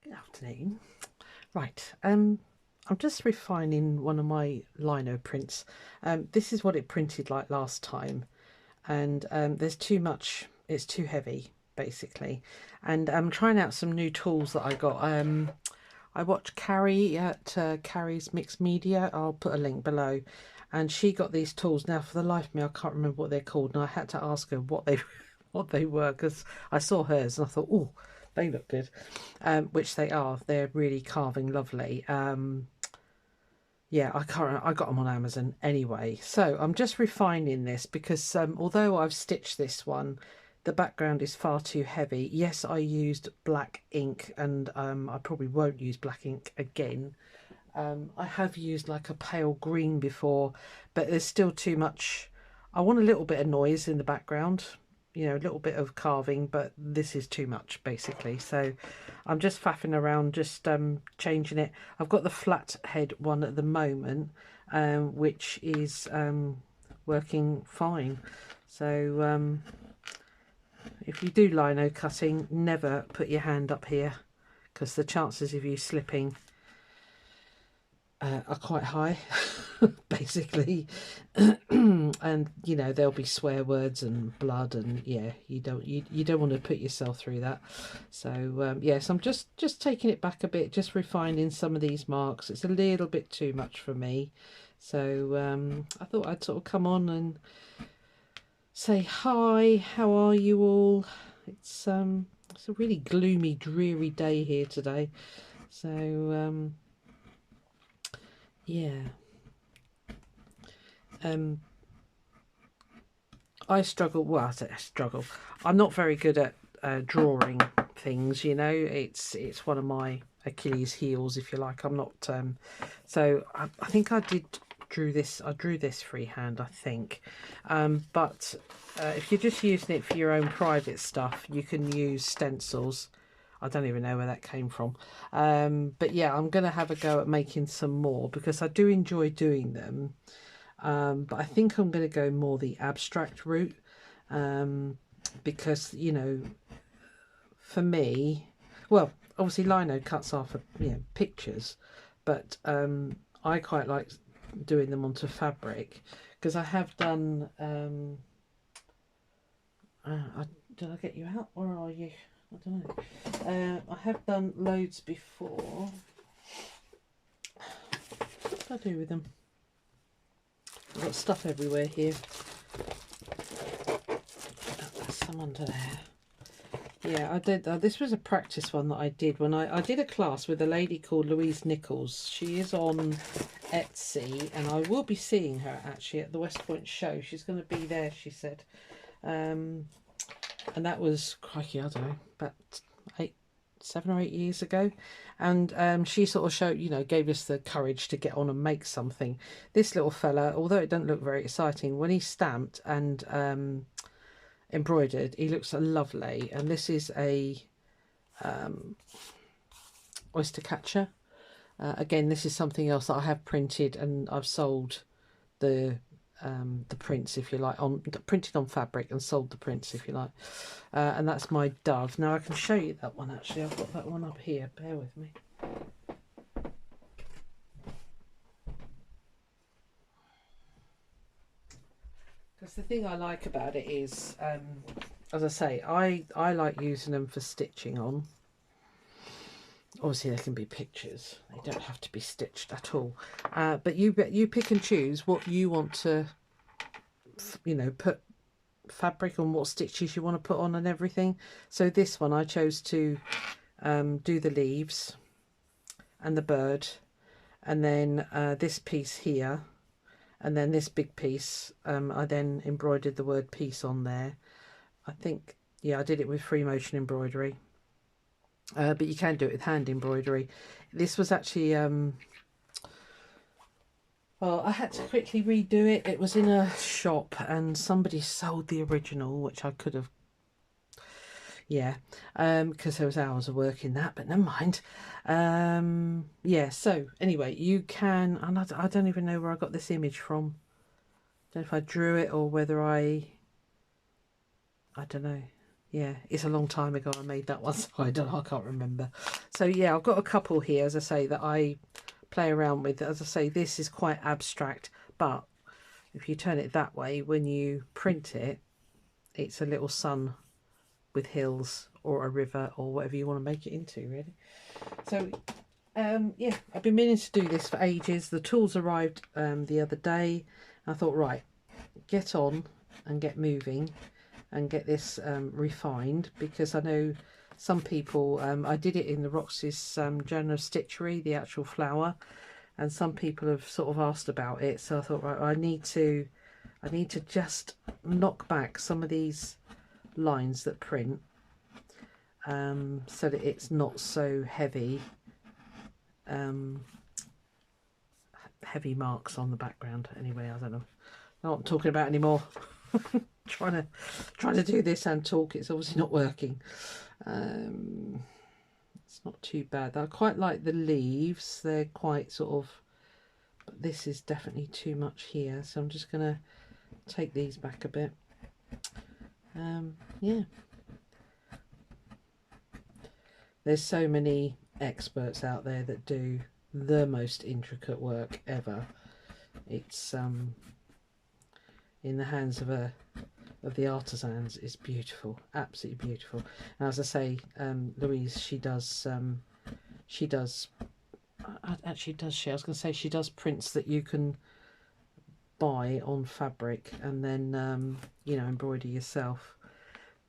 Good afternoon. Right, I'm just refining one of my lino prints. This is what it printed like last time, and there's too much, it's too heavy basically, and I'm trying out some new tools that I got. I watched Kari at Kari's Mixed Media. I'll put a link below, and she got these tools. Now for the life of me I can't remember what they're called, and I had to ask her what they what they were, because I saw hers and I thought, oh, they look good, which they are. They're really carving lovely. Yeah, I got them on Amazon anyway. So I'm just refining this because although I've stitched this one, the background is far too heavy. Yes, I used black ink, and I probably won't use black ink again. I have used like a pale green before, but there's still too much. I want a little bit of noise in the background, you know, a little bit of carving, but this is too much basically. So I'm just faffing around, just changing it. I've got the flat head one at the moment, which is working fine. So if you do lino cutting, never put your hand up here, because the chances of you slipping are quite high basically. And you know, there'll be swear words and blood, and yeah, you don't want to put yourself through that. So yes, I'm just taking it back a bit, just refining some of these marks. It's a little bit too much for me, so I thought I'd sort of come on and say hi. How are you all? It's a really gloomy, dreary day here today, so yeah. I struggle, well, I say I struggle, I'm not very good at drawing things, you know. It's one of my Achilles heels, if you like. I'm not so I think I drew this freehand, I think, but if you're just using it for your own private stuff, you can use stencils. I don't even know where that came from, but yeah, I'm gonna have a go at making some more because I do enjoy doing them. But I think I'm going to go more the abstract route, because, you know, for me, well, obviously lino cuts are for, you know, pictures, but I quite like doing them onto fabric, because I have done did I get you out, or are you? I don't know. I have done loads before. What did I do with them? I've got stuff everywhere here. There's some under there. Yeah, I did. This was a practice one that I did when I did a class with a lady called Louise Nichols. She is on Etsy, and I will be seeing her actually at the West Point show. She's going to be there, she said. And that was, crikey, I don't know, about 7 or 8 years ago, and she sort of showed, you know, gave us the courage to get on and make something. This little fella, although it doesn't look very exciting, when he's stamped and embroidered, he looks lovely. And this is a oyster catcher. Again, this is something else that I have printed, and I've sold the prints, if you like, on printed on fabric and sold the prints, if you like. And that's my dove. Now I can show you that one actually. I've got that one up here, bear with me. Because the thing I like about it is, as I say, I like using them for stitching on. Obviously, they can be pictures. They don't have to be stitched at all. But you pick and choose what you want to, you know, put fabric on, what stitches you want to put on and everything. So this one I chose to do the leaves and the bird, and then this piece here, and then this big piece. I then embroidered the word peace on there. I think, yeah, I did it with free motion embroidery. But you can do it with hand embroidery. This was actually, well, I had to quickly redo it. It was in a shop and somebody sold the original, which I could have, yeah, because there was hours of work in that, but never mind. Yeah, so anyway, you can, and I don't even know where I got this image from. I don't know if I drew it or whether I don't know. Yeah, it's a long time ago I made that one, so I can't remember. So yeah, I've got a couple here, as I say, that I play around with. As I say, this is quite abstract, but if you turn it that way, when you print it, it's a little sun with hills or a river or whatever you want to make it into, really. So yeah, I've been meaning to do this for ages. The tools arrived the other day. I thought, right, get on and get moving and get this refined, because I know some people, I did it in the Roxy's Journal of Stitchery, the actual flower, and some people have sort of asked about it. So I thought, right, I need to just knock back some of these lines that print, so that it's not so heavy, heavy marks on the background. Anyway, I don't know what I'm talking about anymore. trying to do this and talk, it's obviously not working. It's not too bad. I quite like the leaves, they're quite sort of, but this is definitely too much here, so I'm just gonna take these back a bit. Yeah, there's so many experts out there that do the most intricate work ever. It's in the hands of the artisans is beautiful, absolutely beautiful. And as I say, Louise, she does actually, does she? I was going to say she does prints that you can buy on fabric and then you know, embroider yourself.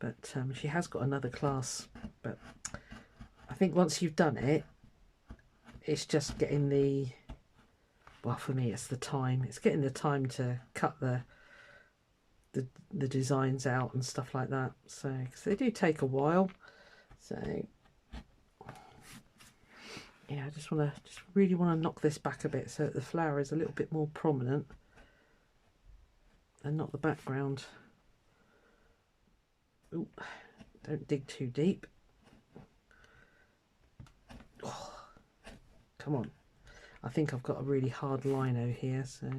But she has got another class. But I think once you've done it, it's just getting the, well, for me it's the time. It's getting the time to cut the designs out and stuff like that. So, because they do take a while. So yeah, I just really want to knock this back a bit so that the flower is a little bit more prominent and not the background. Ooh, don't dig too deep. Oh, come on. I think I've got a really hard lino here, so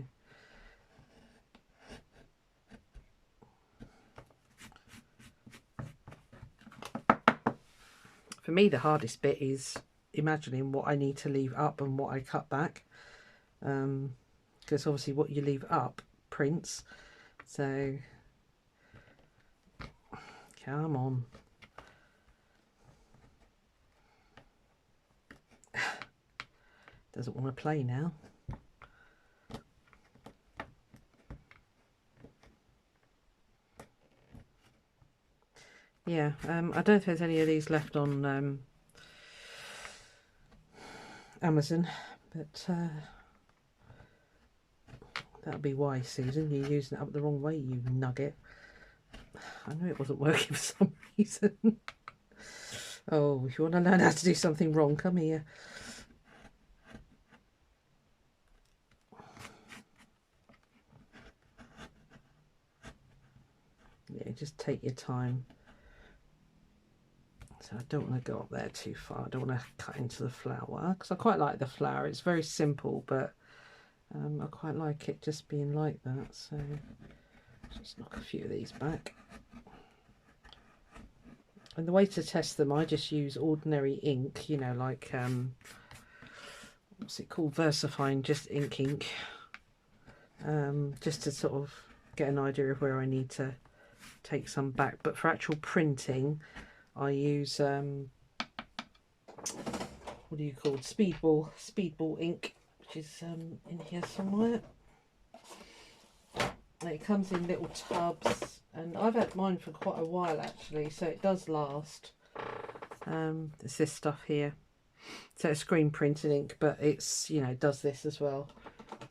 for me the hardest bit is imagining what I need to leave up and what I cut back, because obviously what you leave up prints. So come on. Doesn't want to play now. Yeah, I don't know if there's any of these left on Amazon, but that'll be why, Susan, you're using it up the wrong way, you nugget. I knew it wasn't working for some reason. Oh, if you want to learn how to do something wrong, come here. Yeah, just take your time. So I don't want to go up there too far. I don't want to cut into the flower, because I quite like the flower. It's very simple, but I quite like it just being like that. So just knock a few of these back. And the way to test them, I just use ordinary ink, you know, like what's it called, VersaFine, just ink, just to sort of get an idea of where I need to take some back. But for actual printing, I use what do you call it? Speedball ink, which is in here somewhere. And it comes in little tubs, and I've had mine for quite a while actually, so it does last. It's this stuff here, so it's screen printed ink, but it's, you know, does this as well.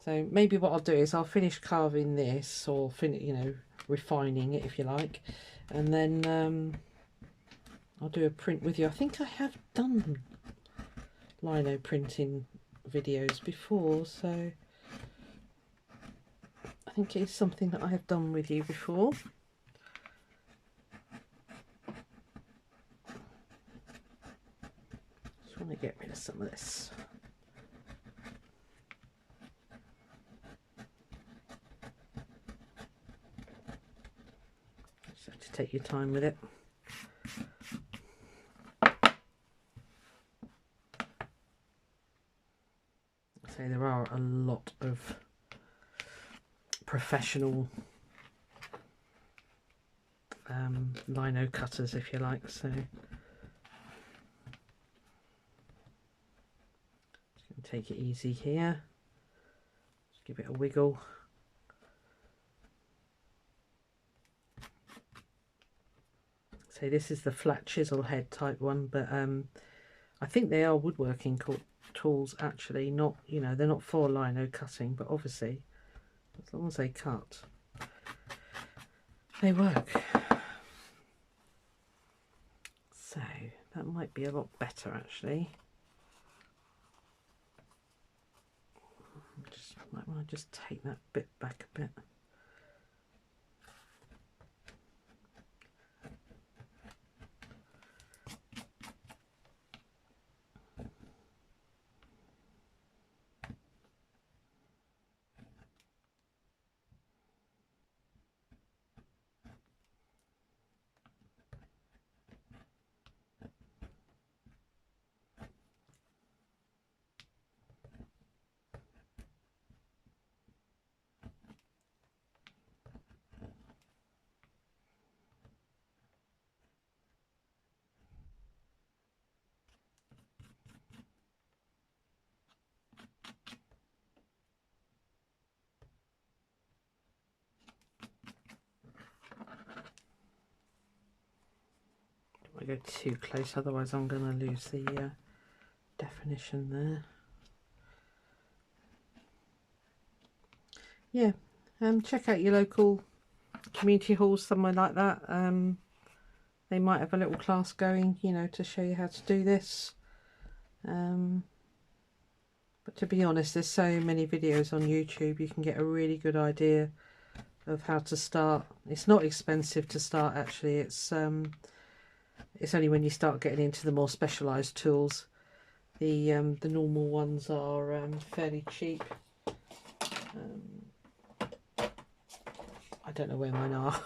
So maybe what I'll do is I'll finish carving this, or finish, you know, refining it if you like, and then I'll do a print with you. I think I have done lino printing videos before, so I think it's something that I have done with you before. Just want to get rid of some of this. Just have to take your time with it. So there are a lot of professional lino cutters, if you like, so just going to take it easy here, just give it a wiggle. So this is the flat chisel head type one, but I think they are woodworking tools actually, not, you know, they're not for lino cutting, but obviously as long as they cut, they work. So that might be a lot better actually. Might want to just take that bit back a bit. I go too close, otherwise I'm going to lose the definition there. Yeah, check out your local community halls, somewhere like that. They might have a little class going, you know, to show you how to do this. But to be honest, there's so many videos on YouTube, you can get a really good idea of how to start. It's not expensive to start actually, it's only when you start getting into the more specialised tools. The normal ones are fairly cheap. I don't know where mine are.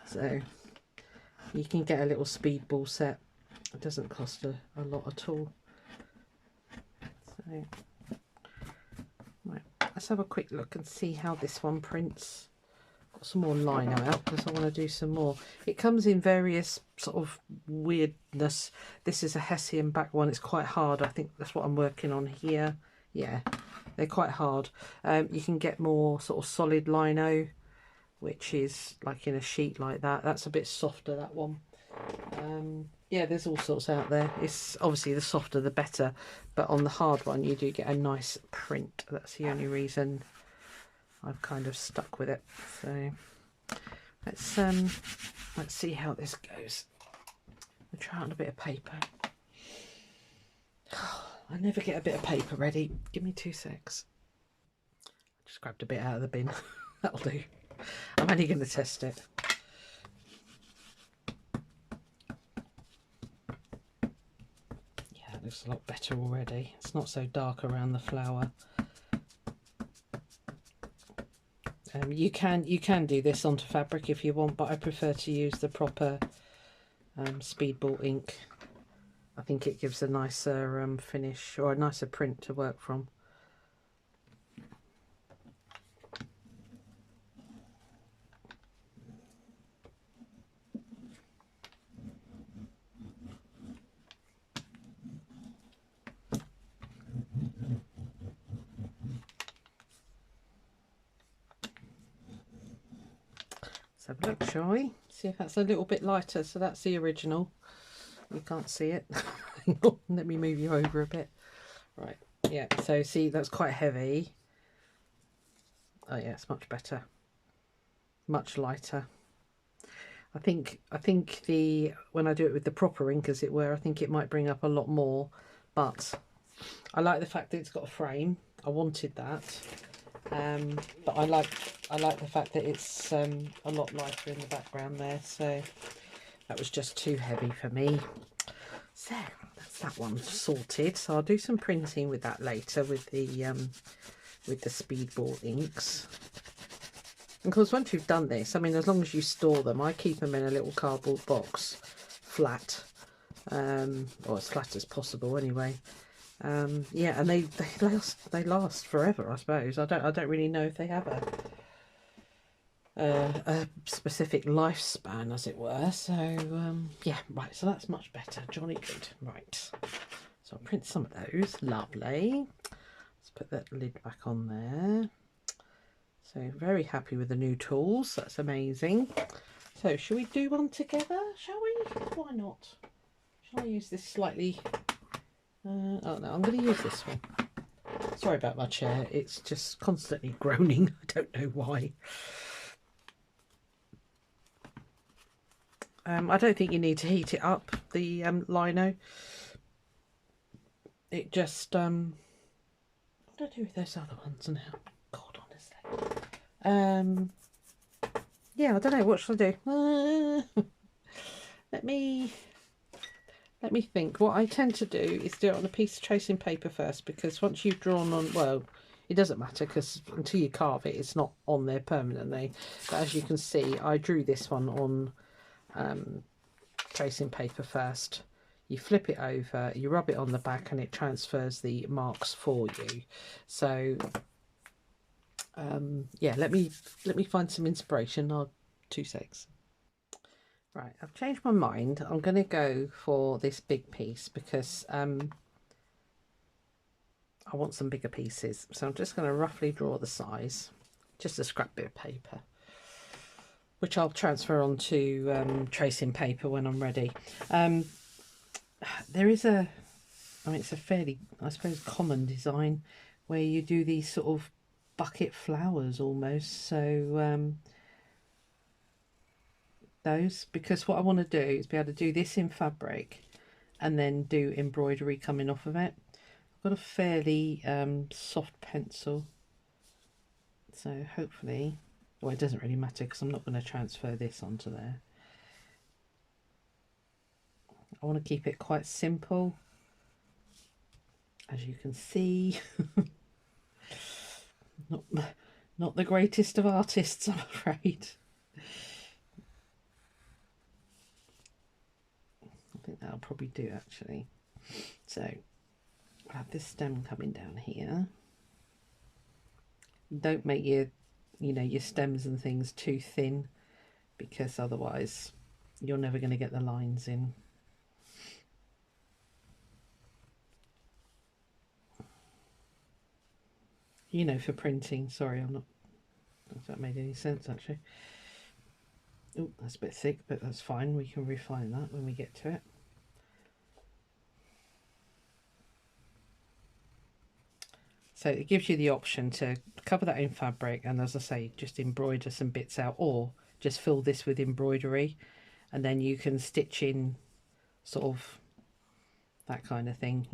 So you can get a little speedball set. It doesn't cost a lot at all. So right, let's have a quick look and see how this one prints. Got some more lino out because I want to do some more. It comes in various sort of weirdness. This is a Hessian back one. It's quite hard. I think that's what I'm working on here. Yeah, they're quite hard. You can get more sort of solid lino, which is like in a sheet like that. That's a bit softer, that one. Yeah, there's all sorts out there. It's obviously the softer the better, but on the hard one you do get a nice print. That's the only reason I've kind of stuck with it. So let's see how this goes. I'll try on a bit of paper. I never get a bit of paper ready. Give me 2 secs. Just grabbed a bit out of the bin. That'll do. I'm only going to test it. Yeah, it looks a lot better already. It's not so dark around the flower. You can do this onto fabric if you want, but I prefer to use the proper speedball ink. I think it gives a nicer finish, or a nicer print to work from. Have a look, shall we? See if that's a little bit lighter. So that's the original. You can't see it. Let me move you over a bit. Right, yeah, so see, that's quite heavy. Oh yeah, it's much better. Much lighter. I think when I do it with the proper ink, as it were, I think it might bring up a lot more. But I like the fact that it's got a frame. I wanted that. But I like the fact that it's a lot lighter in the background there, so that was just too heavy for me. So that's that one sorted. So I'll do some printing with that later with the speedball inks. And of course, once you've done this, I mean, as long as you store them, I keep them in a little cardboard box, flat, or as flat as possible anyway. Yeah, and they last forever, I suppose. I don't really know if they have a specific lifespan, as it were. So yeah, right. So that's much better. Jolly good. Right. So I'll print some of those. Lovely. Let's put that lid back on there. So very happy with the new tools. That's amazing. So shall we do one together? Shall we? Why not? Shall I use this slightly? Oh no, I'm going to use this one. Sorry about my chair. It's just constantly groaning. I don't know why. I don't think you need to heat it up, the lino. It just what do I do with those other ones now? God, honestly. Yeah, I don't know. What should I do? Let me think. What I tend to do is do it on a piece of tracing paper first, because once you've drawn on, well, it doesn't matter, because until you carve it, it's not on there permanently. But as you can see, I drew this one on tracing paper first. You flip it over, you rub it on the back, and it transfers the marks for you. So yeah, let me find some inspiration. I'll 2 secs. Right, I've changed my mind. I'm going to go for this big piece because I want some bigger pieces. So I'm just going to roughly draw the size, just a scrap bit of paper, which I'll transfer onto tracing paper when I'm ready. There is I mean, it's a fairly, I suppose, common design where you do these sort of bucket flowers almost. So those, because what I want to do is be able to do this in fabric and then do embroidery coming off of it. I've got a fairly soft pencil, so hopefully, well, it doesn't really matter because I'm not going to transfer this onto there. I want to keep it quite simple, as you can see. not the greatest of artists, I'm afraid. I think that'll probably do, actually. So I have this stem coming down here. Don't make your stems and things too thin, because otherwise you're never going to get the lines in. For printing. Sorry, I'm not, if that made any sense, actually. Oh, that's a bit thick, but that's fine. We can refine that when we get to it. So it gives you the option to cover that in fabric and, as I say, just embroider some bits out, or just fill this with embroidery, and then you can stitch in sort of that kind of thing.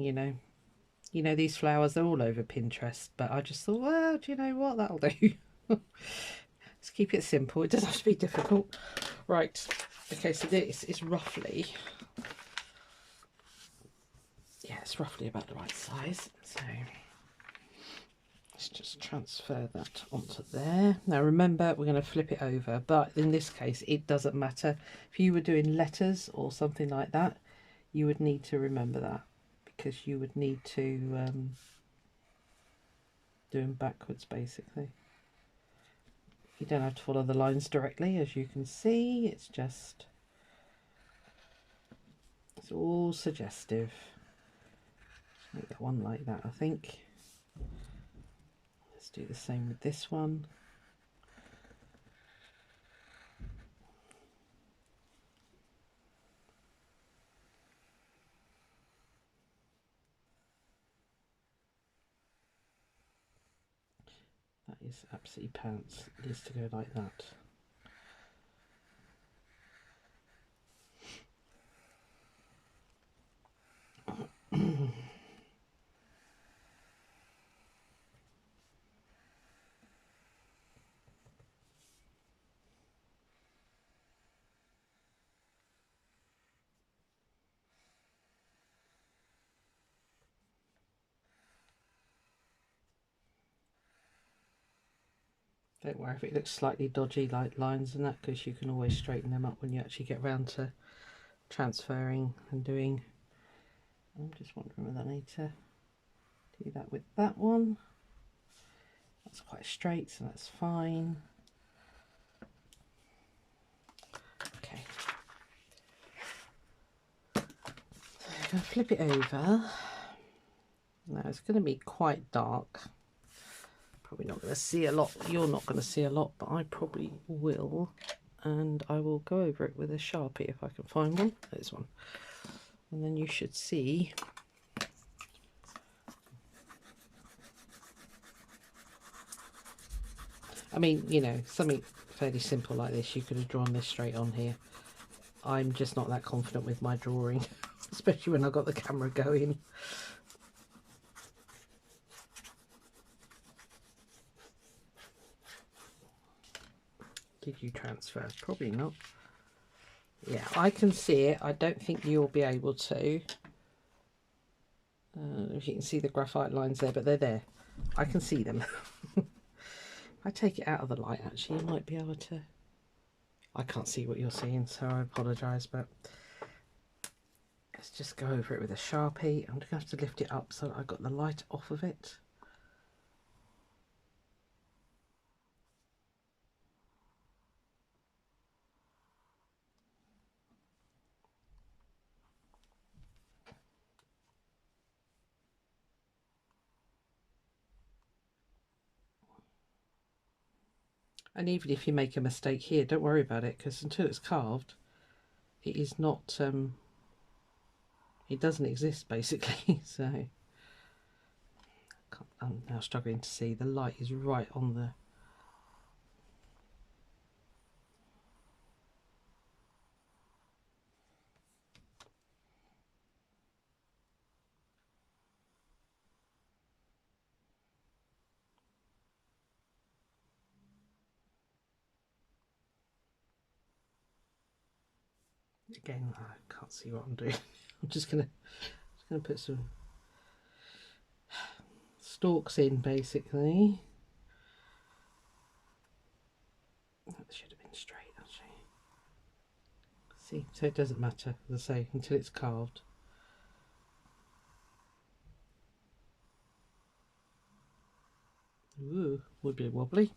These flowers, they're all over Pinterest, but I just thought, well, do you know what, that'll do. Let's keep it simple. It doesn't have to be difficult. Right, okay, so this is roughly, yeah, it's roughly about the right size. So let's just transfer that onto there. Now remember, we're going to flip it over, but in this case it doesn't matter. If you were doing letters or something like that, you would need to remember that, because you would need to do them backwards, basically. You don't have to follow the lines directly, as you can see. It's all suggestive. Make that one like that, I think. Let's do the same with this one. That is absolutely pants. It needs to go like that. Don't worry if it looks slightly dodgy, like lines and that, because you can always straighten them up when you actually get around to transferring and doing. I'm just wondering whether I need to Do that with that one. That's quite straight, so that's fine. Okay. So I'm going to flip it over. Now it's going to be quite dark. Probably not going to see a lot. You're not going to see a lot, but I probably will. And I will go over it with a Sharpie if I can find one. There's one. And then you should see. I mean, you know, something fairly simple like this, you could have drawn this straight on here. I'm just not that confident with my drawing, especially when I've got the camera going. Did you transfer? Probably not. Yeah, I can see it. I don't think you'll be able to. If you can see the graphite lines there, but they're there. I can see them. If I take it out of the light, actually, you might be able to. I can't see what you're seeing, so I apologise, but let's just go over it with a Sharpie. I'm going to have to lift it up so that I got the light off of it. And even if you make a mistake here, don't worry about it, because until it's carved, it is not, it doesn't exist basically. So I'm now struggling to see. The light is right on the... Again, I can't see what I'm doing. I'm just gonna put some stalks in basically. That should have been straight actually. See, so it doesn't matter, as I say, until it's carved. Ooh, would be wobbly.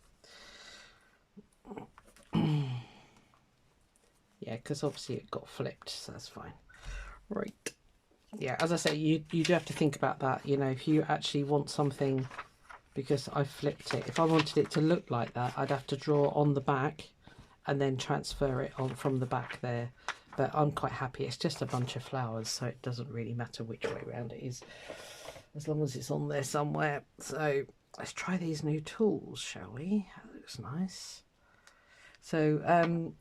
Yeah, because obviously it got flipped, so that's fine. Right. Yeah, as I say, you do have to think about that. You know, if you actually want something, because I flipped it, if I wanted it to look like that, I'd have to draw on the back and then transfer it on from the back there. But I'm quite happy. It's just a bunch of flowers, so it doesn't really matter which way around it is, as long as it's on there somewhere. So let's try these new tools, shall we? That looks nice. So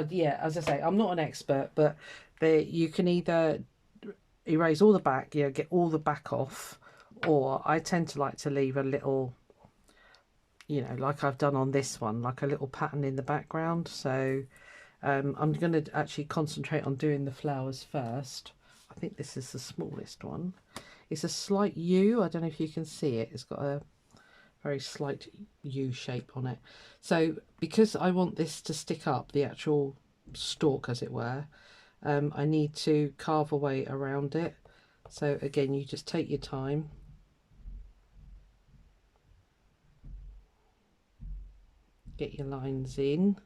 yeah, as I say, I'm not an expert, but you can either erase all the back, you know, get all the back off, or I tend to like to leave a little, you know, like I've done on this one, like a little pattern in the background. So I'm going to actually concentrate on doing the flowers first. I think this is the smallest one. It's a slight U. I don't know if you can see it. It's got a very slight U shape on it. So because I want this to stick up, the actual stalk as it were, I need to carve away around it. So again, you just take your time. Get your lines in.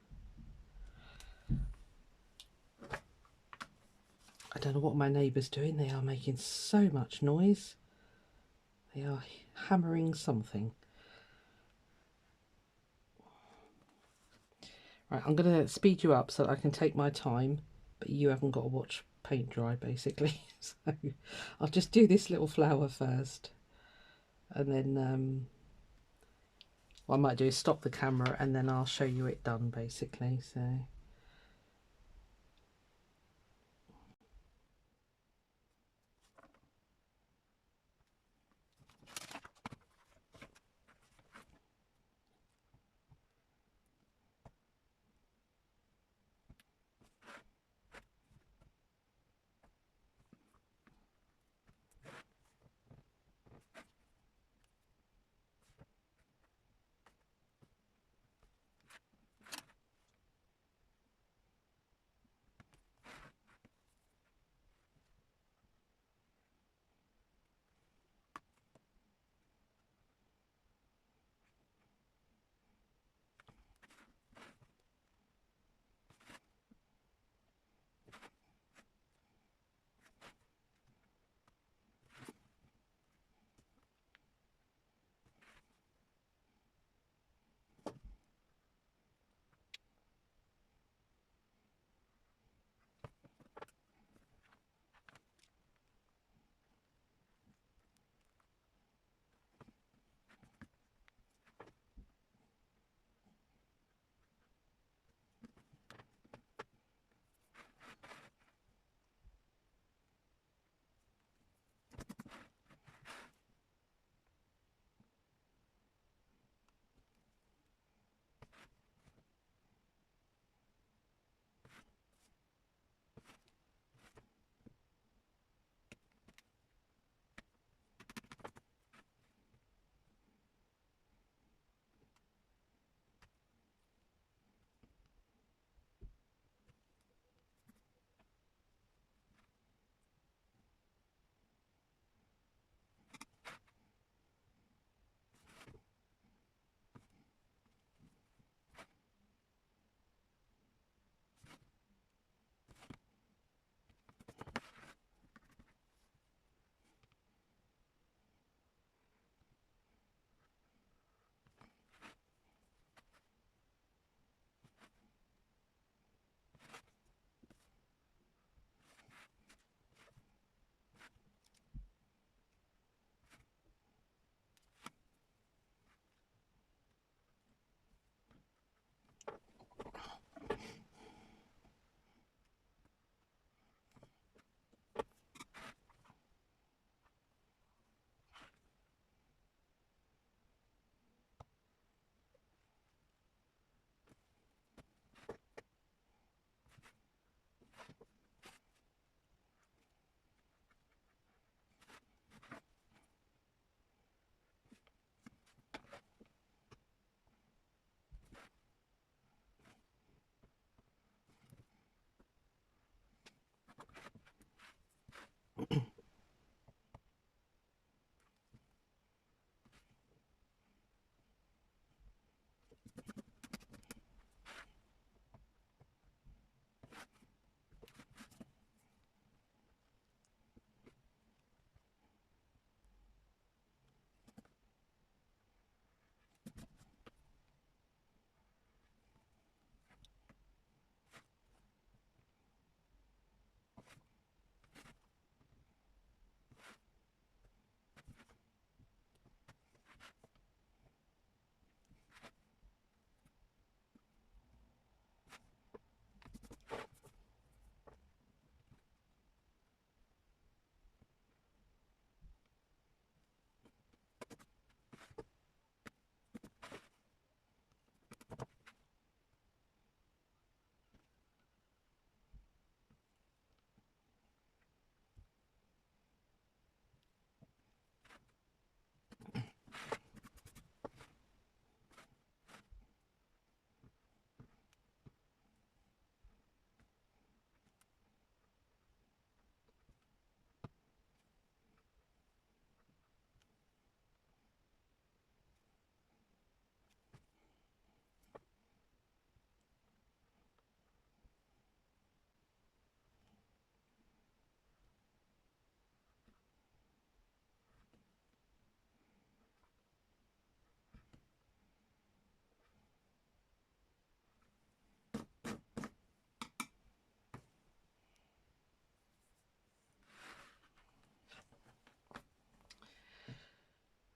I don't know what my neighbour's doing. They are making so much noise. They are hammering something. Right, I'm going to speed you up so that I can take my time, but you haven't got to watch paint dry basically. So I'll just do this little flower first, and then what I might do is stop the camera and then I'll show you it done basically. So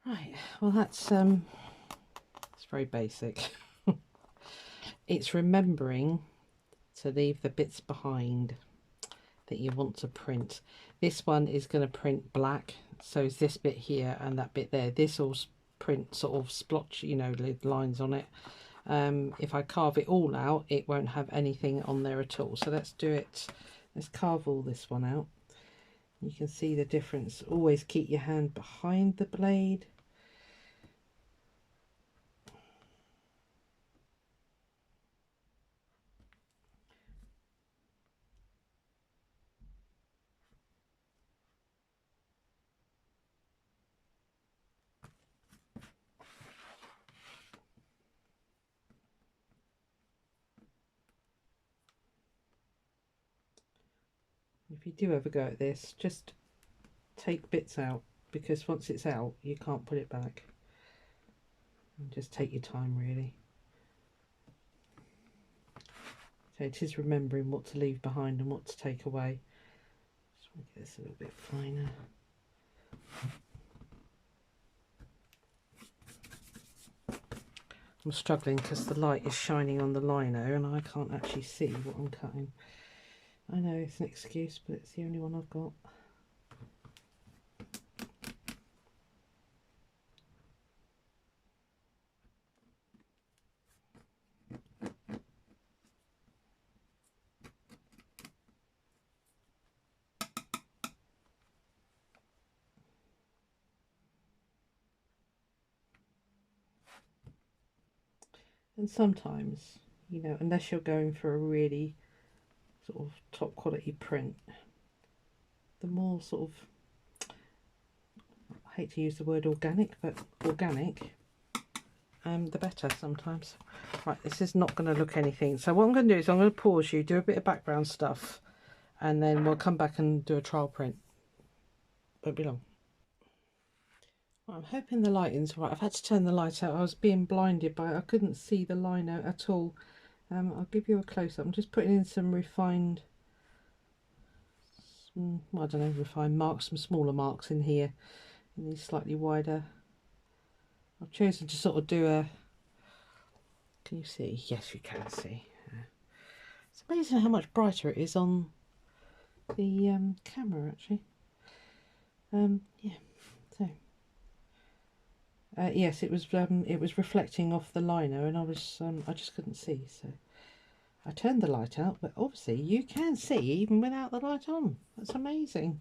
Right, well that's it's very basic. It's remembering to leave the bits behind that you want to print. This one is going to print black, so is this bit here and that bit there. This will print sort of splotch, you know, lines on it. If I carve it all out, it won't have anything on there at all. So let's do it. Let's carve all this one out. You can see the difference. Always keep your hand behind the blade. If you do ever go at this, just take bits out, because once it's out you can't put it back. And just take your time really. So it is remembering what to leave behind and what to take away. Just want to get this a little bit finer. I'm struggling because the light is shining on the lino and I can't actually see what I'm cutting. I know it's an excuse, but it's the only one I've got. And sometimes, you know, unless you're going for a really sort of top quality print, the more sort of, I hate to use the word organic, but organic, the better sometimes. Right, this is not going to look anything. So what I'm going to do is I'm going to pause you, do a bit of background stuff, and then we'll come back and do a trial print. Won't be long. I'm hoping the lighting's right. I've had to turn the light out. I was being blinded by it. I couldn't see the lino at all. I'll give you a close-up. I'm just putting in some refined, I don't know, refined marks, some smaller marks in here, in these slightly wider. I've chosen to sort of do a, can you see? Yes, you can see. It's amazing how much brighter it is on the camera, actually. Yeah, so. Yes, it was reflecting off the lino, and I just couldn't see, so I turned the light out. But obviously, you can see even without the light on. That's amazing.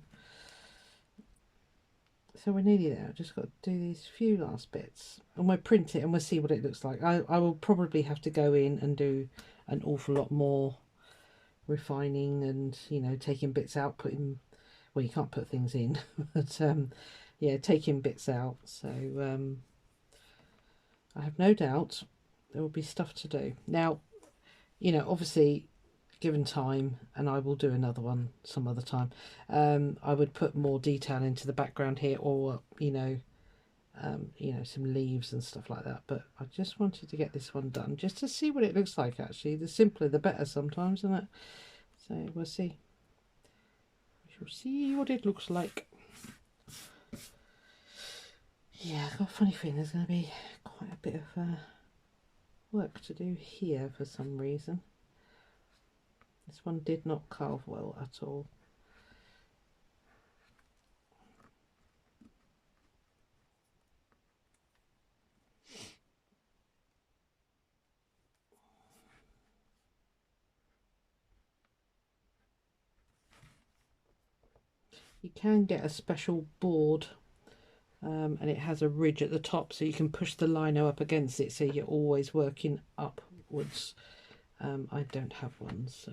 So we're nearly there. I've just got to do these few last bits, and we'll print it, and we'll see what it looks like. I will probably have to go in and do an awful lot more refining, and you know, taking bits out, putting. Well, you can't put things in, but yeah, taking bits out. So I have no doubt there will be stuff to do. Now, you know, obviously, given time, and I will do another one some other time, I would put more detail into the background here, or you know, some leaves and stuff like that. But I just wanted to get this one done just to see what it looks like. Actually, the simpler the better sometimes, isn't it? So we'll see. We'll see what it looks like. Yeah, I've got a funny feeling there's going to be quite a bit of work to do here for some reason. This one did not carve well at all. You can get a special board, and it has a ridge at the top, so you can push the lino up against it, so you're always working upwards. I don't have one, so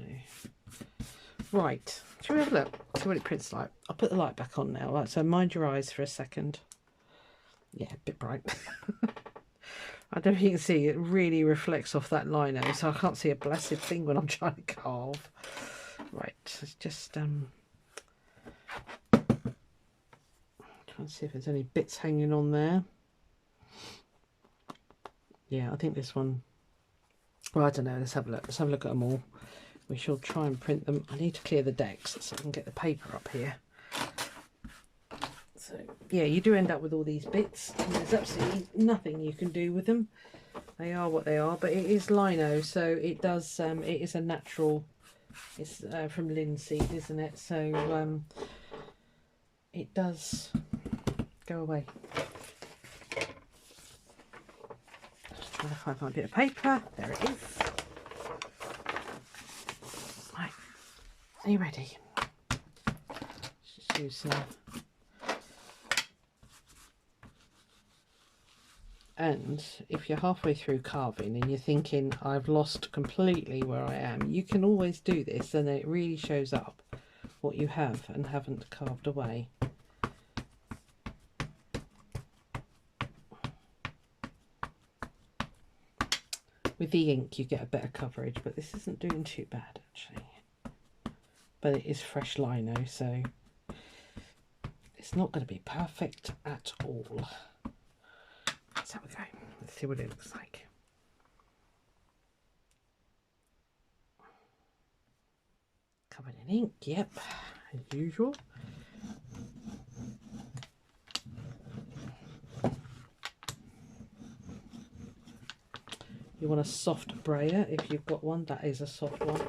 right. Shall we have a look? See what it prints like. I'll put the light back on now. Right, so mind your eyes for a second. Yeah, a bit bright. I don't know if you can see, it really reflects off that lino, so I can't see a blessed thing when I'm trying to carve. Right, let's just try and see if there's any bits hanging on there. Yeah, I think this one, well, I don't know, let's have a look. Let's have a look at them all. We shall try and print them. I need to clear the decks so I can get the paper up here. So So yeah, you do end up with all these bits and there's absolutely nothing you can do with them. They are what they are, but it is lino, so it does it is a natural, it's from linseed, isn't it? So it does go away. Just trying to find my bit of paper. There it is. Right, are you ready? Just use and if you're halfway through carving and you're thinking I've lost completely where I am, you can always do this and then it really shows up what you have and haven't carved away. With the ink you get a better coverage, but this isn't doing too bad actually. But it is fresh lino, so it's not going to be perfect at all. So we go. Let's see what it looks like. Covered in ink, yep, as usual. You want a soft brayer if you've got one. That is a soft one,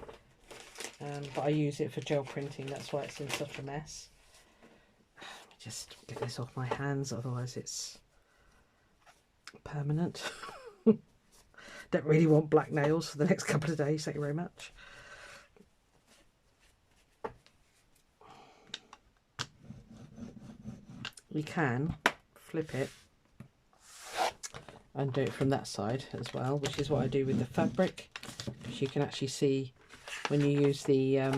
but I use it for gel printing. That's why it's in such a mess. Let me just get this off my hands, otherwise it's permanent. Don't really want black nails for the next couple of days, thank you very much. You can flip it and do it from that side as well, which is what I do with the fabric, because you can actually see when you use the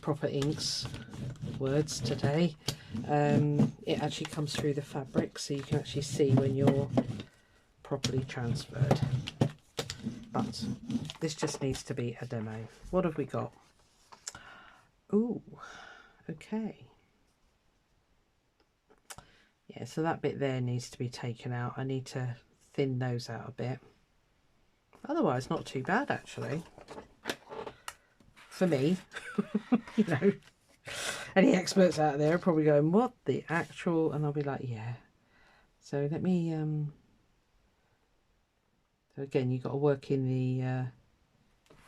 proper inks, words today, it actually comes through the fabric, so you can actually see when you're properly transferred. But this just needs to be a demo. What have we got? Ooh, okay. Yeah, so that bit there needs to be taken out. I need to thin those out a bit. Otherwise, not too bad actually. For me, you know, any experts out there are probably going, what the actual? And I'll be like, yeah. So let me, so again, you've got to work in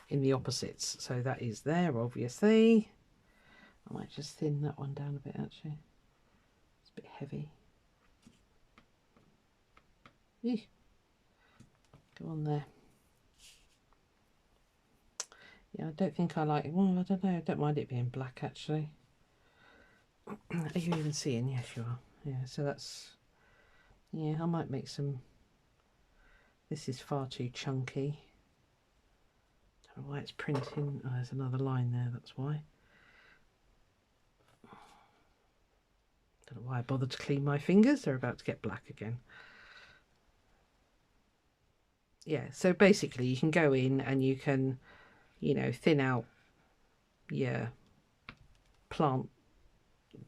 the opposites. So that is there, obviously. I might just thin that one down a bit actually. It's a bit heavy. Eeh. Go on there. Yeah, I don't think I like it. Well, I don't know. I don't mind it being black actually. Are you even seeing? Yes, you are. Yeah, so that's, yeah, I might make some. This is far too chunky. Don't know why it's printing. Oh, there's another line there, that's why. Don't know why I bothered to clean my fingers. They're about to get black again. Yeah, so basically you can go in and you can, you know, thin out your plant.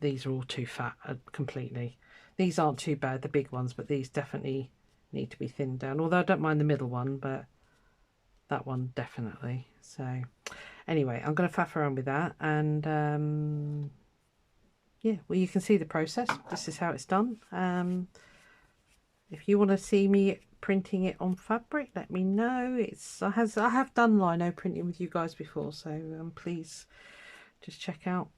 These are all too fat completely. These aren't too bad, the big ones, but these definitely need to be thinned down. Although I don't mind the middle one, but that one definitely. So anyway, I'm going to faff around with that, and yeah, well, you can see the process. This is how it's done. If you want to see me printing it on fabric, let me know. I have done lino printing with you guys before, so please just check out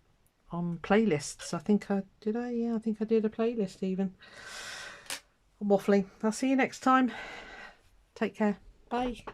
on playlists. I think I did. Yeah, I think I did a playlist even. I'm waffling. I'll see you next time. Take care. Bye.